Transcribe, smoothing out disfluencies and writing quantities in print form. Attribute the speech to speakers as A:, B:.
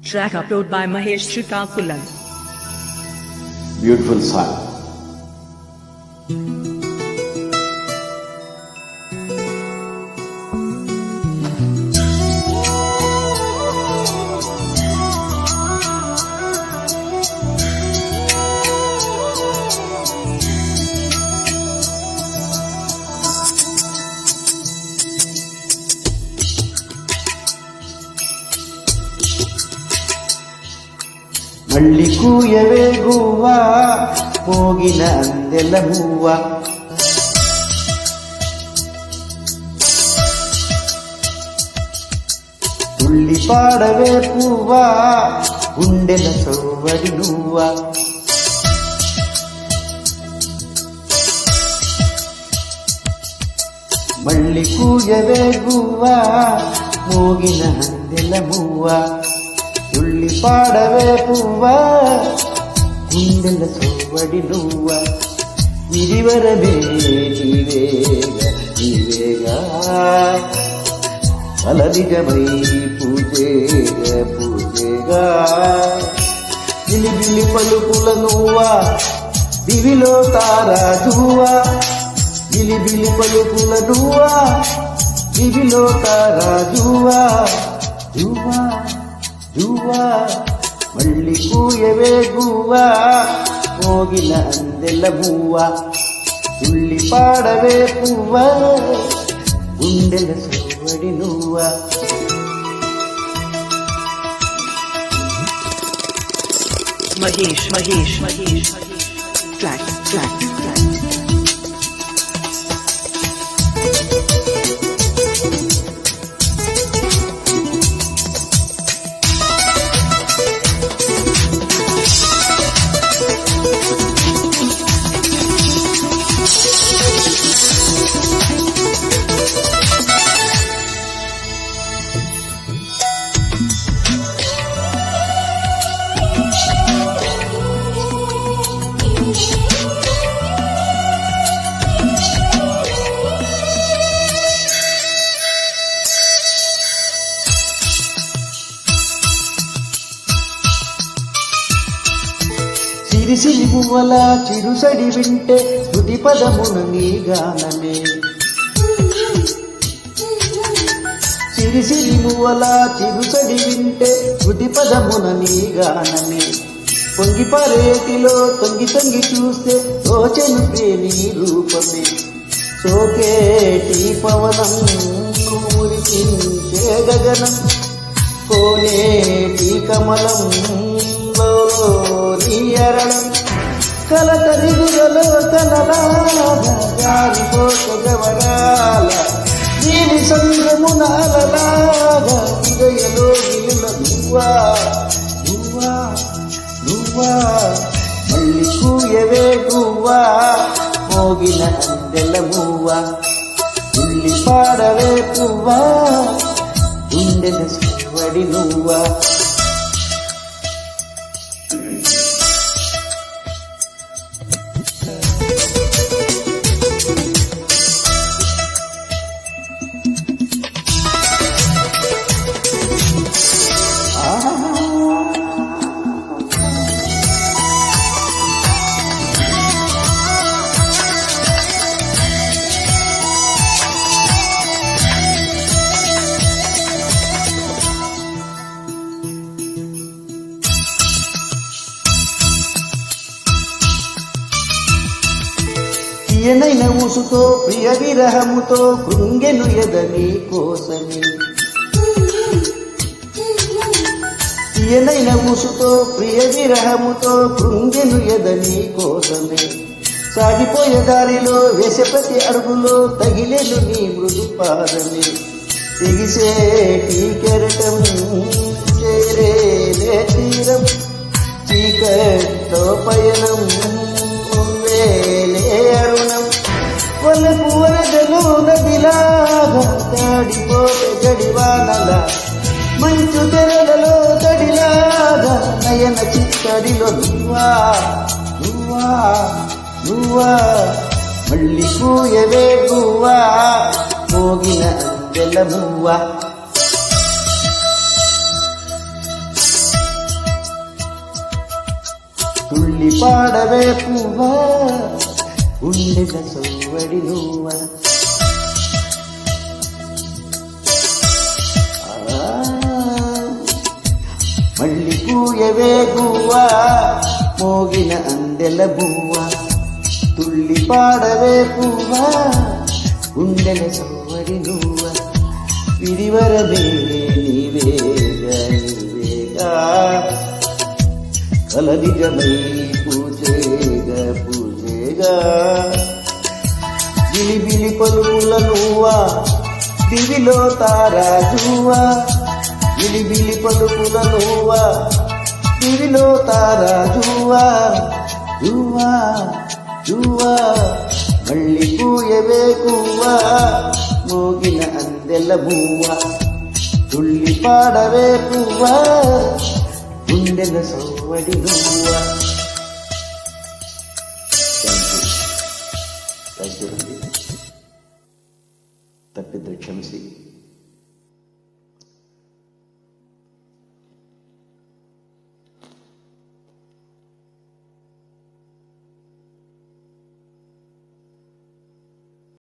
A: Track upload by Mahesh Srikakulam.
B: Beautiful song. మళ్ళీ కూయవే గువ్వా మోగిన అందెల మూవ తుళ్ళి పాడవే పువ్వా గుండెల సౌవడి నువ్వా మళ్ళీ కూయవే గువ్వా మోగిన అందెల మూవా తుళ్ళి పాడవే పువ్వా గుండెల సోవడి నువ్వా ఇదివరమే నీవేగా అలనిజమై పూజేగా నిలిబిలి పలుకుల నువ్వా దివిలో తారాజువా నిలిబిలి పలుకుల నువ్వా దివిలో తారాజువా జువా జువ్వా మళ్ళీ కూయవే గువ్వా మోగిన అందెల బువ్వా తుళ్ళి పాడవే పువ్వా గుండెల సోవడి నువ్వా
A: Mahesh. Track.
B: సిరిసిరి పువ్వల చిరుసడి వింటే తుది పదమును నీ గానమే సిరిసిరి పువ్వల చిరుసడి వింటే తుది పదమున నీ గానమే పొంగి పరేటిలో తొంగి చూస్తే తోచెను నీ రూపమే సోకేటి పవనం మురికించే గగనం కోనేటి కమలం నీయరణం కలత దిగులలో కలలాగా జారిపోత గవరాల నీలి సంగమునాలలాగా హృదయలో గిలుల నువ్వా మళ్ళీ కూయవే గువ్వా మోగిన అందెల మూవా తుళ్ళి పాడవే పువ్వా గుండెల సోవడి నువ్వా తీయనైన ఊసుతో ప్రియ విరహముతో కృంగెను ఎదని కోసమే తీయనైన ఊసుతో ప్రియ విరహముతో కృంగెను ఎదని కోసమే సాగిపోయే దారిలో వేసే ప్రతి అడుగులో తగిలేను నీ మృదు పాదమే తెగిసేటి కెరటం చేరేలే తీరం చీకటితో పయనం అరుణం వలపు వరదలు నదిలాగా తాడిపోతే గడివానల మంచు తెరలలో తడిలాగా నయన చిత్తడిలో నువ్వా మళ్ళీ కూయవే గువ్వా మోగిన అందెల మువ్వా ತುಳ್ಳಿ ಪಾಡವೇ ಪೂವ ಉಂಡೆದ ಸೌವಡಿ ನೋವ మళ్ళీ పూయవే గువ్వ మోగిన అందెల బువ్వ తుళ్ళి పాడవే పువ్వ గుండెల సవ్వడి నువ్వ విరివరమే నీవేగా నీవేగా కల నిజమై పూజేగా పూజేగా బిలిబిలి పలుకుల నువ్వా దివిలో తారాజువా బిలిబిలి పలుకుల నువ్వా దివిలో తారాజువా జువా జువా మళ్ళీ పూయవే కువ్వా మోగిన అందెల బువ్వ తుళ్ళి పాడవే పువ్వా గుండెల సవ్వడి నువ్వా. ತಪ್ಪಿದ್ರೆ ಕ್ಷಮಿಸಿ.